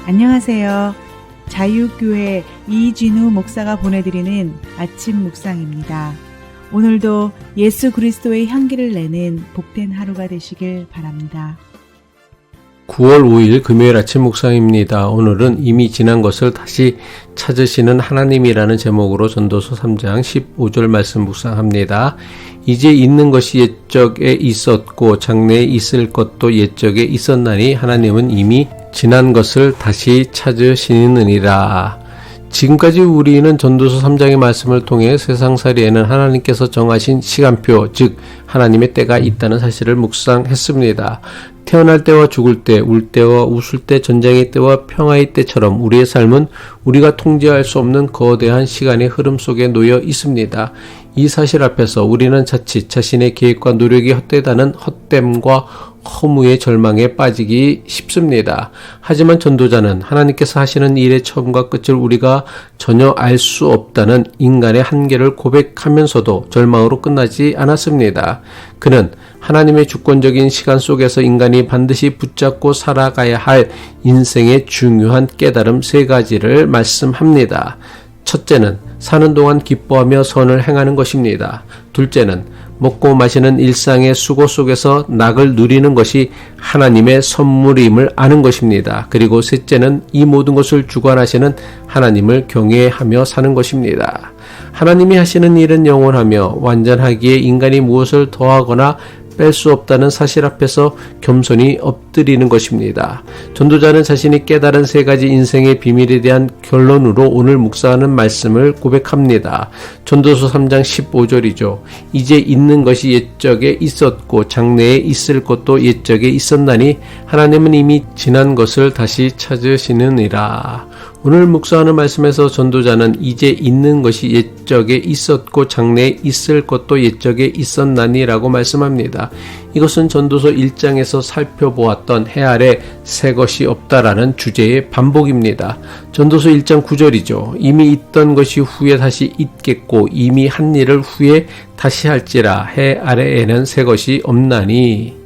안녕하세요. 자유교회 이진우 목사가 보내드리는 아침 묵상입니다. 오늘도 예수 그리스도의 향기를 내는 복된 하루가 되시길 바랍니다. 9월 5일 금요일 아침 묵상입니다. 오늘은 이미 지난 것을 다시 찾으시는 하나님이라는 제목으로 전도서 3장 15절 말씀 묵상합니다. 이제 있는 것이 옛적에 있었고 장래에 있을 것도 옛적에 있었나니 하나님은 이미 지난 것을 다시 찾으시느니라. 지금까지 우리는 전도서 3장의 말씀을 통해 세상살이에는 하나님께서 정하신 시간표, 즉 하나님의 때가 있다는 사실을 묵상했습니다. 태어날 때와 죽을 때, 울 때와 웃을 때, 전쟁의 때와 평화의 때처럼 우리의 삶은 우리가 통제할 수 없는 거대한 시간의 흐름 속에 놓여 있습니다. 이 사실 앞에서 우리는 자칫 자신의 계획과 노력이 헛되다는 헛됨과 허무의 절망에 빠지기 쉽습니다. 하지만 전도자는 하나님께서 하시는 일의 처음과 끝을 우리가 전혀 알 수 없다는 인간의 한계를 고백하면서도 절망으로 끝나지 않았습니다. 그는 하나님의 주권적인 시간 속에서 인간이 반드시 붙잡고 살아가야 할 인생의 중요한 깨달음 3가지를 말씀합니다. 첫째는 사는 동안 기뻐하며 선을 행하는 것입니다. 둘째는 먹고 마시는 일상의 수고 속에서 낙을 누리는 것이 하나님의 선물임을 아는 것입니다. 그리고 셋째는 이 모든 것을 주관하시는 하나님을 경외하며 사는 것입니다. 하나님이 하시는 일은 영원하며 완전하기에 인간이 무엇을 더하거나 뺄 수 없다는 사실 앞에서 겸손히 엎드리는 것입니다. 전도자는 자신이 깨달은 3가지 인생의 비밀에 대한 결론으로 오늘 묵상하는 말씀을 고백합니다. 전도서 3장 15절이죠. 이제 있는 것이 옛적에 있었고 장래에 있을 것도 옛적에 있었나니 하나님은 이미 지난 것을 다시 찾으시느니라. 오늘 묵상하는 말씀에서 전도자는 이제 있는 것이 옛적에 있었고 장래에 있을 것도 옛적에 있었나니 라고 말씀합니다. 이것은 전도서 1장에서 살펴보았던 해 아래 새 것이 없다라는 주제의 반복입니다. 전도서 1장 9절이죠. 이미 있던 것이 후에 다시 있겠고 이미 한 일을 후에 다시 할지라 해 아래에는 새 것이 없나니.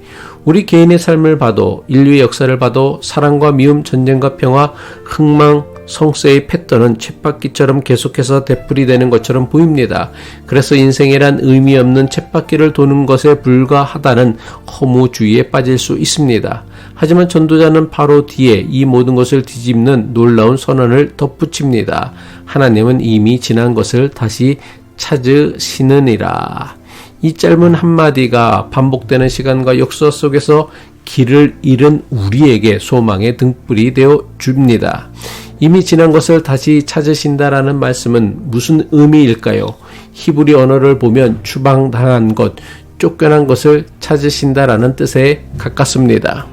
우리 개인의 삶을 봐도 인류의 역사를 봐도 사랑과 미움, 전쟁과 평화, 흥망, 성세의 패턴은 쳇바퀴처럼 계속해서 되풀이되는 것처럼 보입니다. 그래서 인생이란 의미 없는 쳇바퀴를 도는 것에 불과하다는 허무주의에 빠질 수 있습니다. 하지만 전도자는 바로 뒤에 이 모든 것을 뒤집는 놀라운 선언을 덧붙입니다. 하나님은 이미 지난 것을 다시 찾으시느니라. 이 짧은 한마디가 반복되는 시간과 역사 속에서 길을 잃은 우리에게 소망의 등불이 되어 줍니다. 이미 지난 것을 다시 찾으신다라는 말씀은 무슨 의미일까요? 히브리 언어를 보면 추방당한 것, 쫓겨난 것을 찾으신다라는 뜻에 가깝습니다.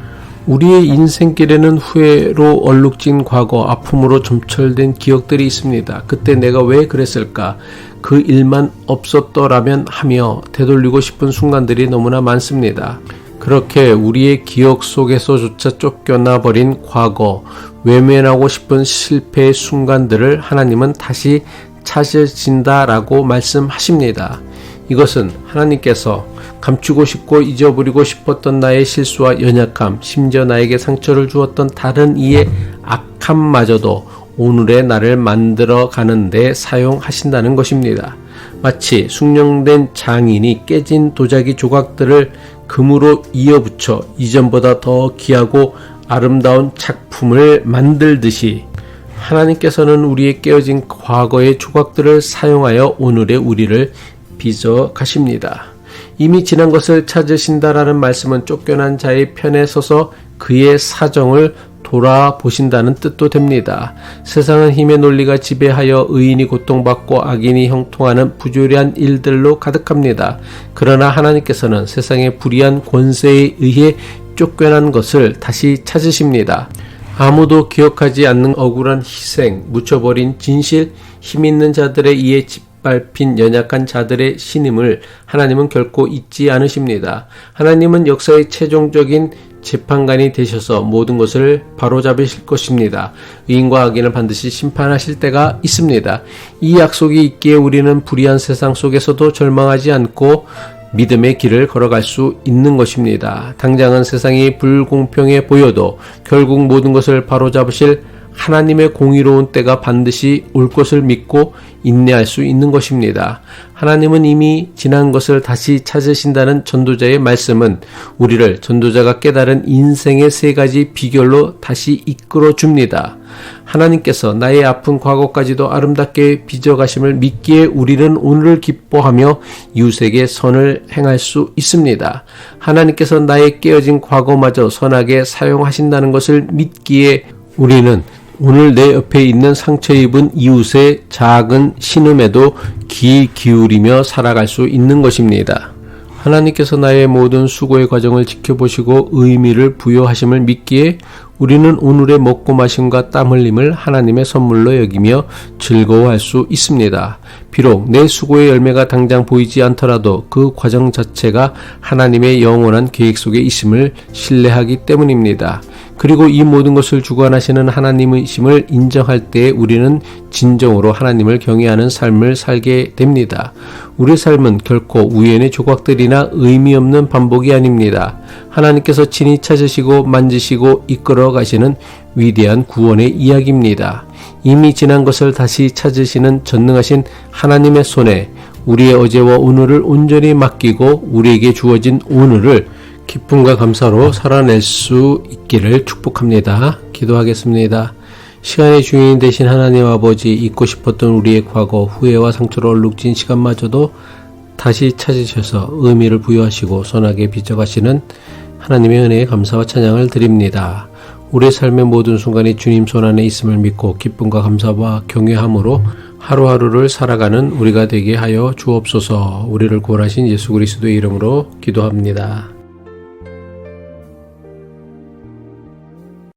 우리의 인생길에는 후회로 얼룩진 과거, 아픔으로 점철된 기억들이 있습니다. 그때 내가 왜 그랬을까? 그 일만 없었더라면 하며 되돌리고 싶은 순간들이 너무나 많습니다. 그렇게 우리의 기억 속에서조차 쫓겨나 버린 과거, 외면하고 싶은 실패의 순간들을 하나님은 다시 찾으신다라고 말씀하십니다. 이것은 하나님께서 감추고 싶고 잊어버리고 싶었던 나의 실수와 연약함, 심지어 나에게 상처를 주었던 다른 이의 악함마저도 오늘의 나를 만들어 가는데 사용하신다는 것입니다. 마치 숙련된 장인이 깨진 도자기 조각들을 금으로 이어붙여 이전보다 더 귀하고 아름다운 작품을 만들듯이 하나님께서는 우리의 깨어진 과거의 조각들을 사용하여 오늘의 우리를 빚어 가십니다. 이미 지난 것을 찾으신다라는 말씀은 쫓겨난 자의 편에 서서 그의 사정을 돌아보신다는 뜻도 됩니다. 세상은 힘의 논리가 지배하여 의인이 고통받고 악인이 형통하는 부조리한 일들로 가득합니다. 그러나 하나님께서는 세상의 불의한 권세에 의해 쫓겨난 것을 다시 찾으십니다. 아무도 기억하지 않는 억울한 희생, 묻혀버린 진실, 힘있는 자들에 의해 짓밟힌 연약한 자들의 신임을 하나님은 결코 잊지 않으십니다. 하나님은 역사의 최종적인 재판관이 되셔서 모든 것을 바로잡으실 것입니다. 의인과 악인을 반드시 심판하실 때가 있습니다. 이 약속이 있기에 우리는 불의한 세상 속에서도 절망하지 않고 믿음의 길을 걸어갈 수 있는 것입니다. 당장은 세상이 불공평해 보여도 결국 모든 것을 바로잡으실 하나님의 공의로운 때가 반드시 올 것을 믿고 인내할 수 있는 것입니다. 하나님은 이미 지난 것을 다시 찾으신다는 전도자의 말씀은 우리를 전도자가 깨달은 인생의 세 가지 비결로 다시 이끌어 줍니다. 하나님께서 나의 아픈 과거까지도 아름답게 빚어가심을 믿기에 우리는 오늘을 기뻐하며 이웃에게 선을 행할 수 있습니다. 하나님께서 나의 깨어진 과거마저 선하게 사용하신다는 것을 믿기에 우리는 오늘 내 옆에 있는 상처 입은 이웃의 작은 신음에도 귀 기울이며 살아갈 수 있는 것입니다. 하나님께서 나의 모든 수고의 과정을 지켜보시고 의미를 부여하심을 믿기에 우리는 오늘의 먹고 마심과 땀 흘림을 하나님의 선물로 여기며 즐거워할 수 있습니다. 비록 내 수고의 열매가 당장 보이지 않더라도 그 과정 자체가 하나님의 영원한 계획 속에 있음을 신뢰하기 때문입니다. 그리고 이 모든 것을 주관하시는 하나님이심을 인정할 때 우리는 진정으로 하나님을 경외하는 삶을 살게 됩니다. 우리의 삶은 결코 우연의 조각들이나 의미 없는 반복이 아닙니다. 하나님께서 친히 찾으시고 만지시고 이끌어 가시는 위대한 구원의 이야기입니다. 이미 지난 것을 다시 찾으시는 전능하신 하나님의 손에 우리의 어제와 오늘을 온전히 맡기고 우리에게 주어진 오늘을 기쁨과 감사로 살아낼 수 있기를 축복합니다. 기도하겠습니다. 시간의 주인 되신 하나님 아버지, 잊고 싶었던 우리의 과거, 후회와 상처로 얼룩진 시간마저도 다시 찾으셔서 의미를 부여하시고 선하게 빚어가시는 하나님의 은혜에 감사와 찬양을 드립니다. 우리의 삶의 모든 순간이 주님 손 안에 있음을 믿고 기쁨과 감사와 경외함으로 하루하루를 살아가는 우리가 되게 하여 주옵소서. 우리를 구원하신 예수 그리스도의 이름으로 기도합니다.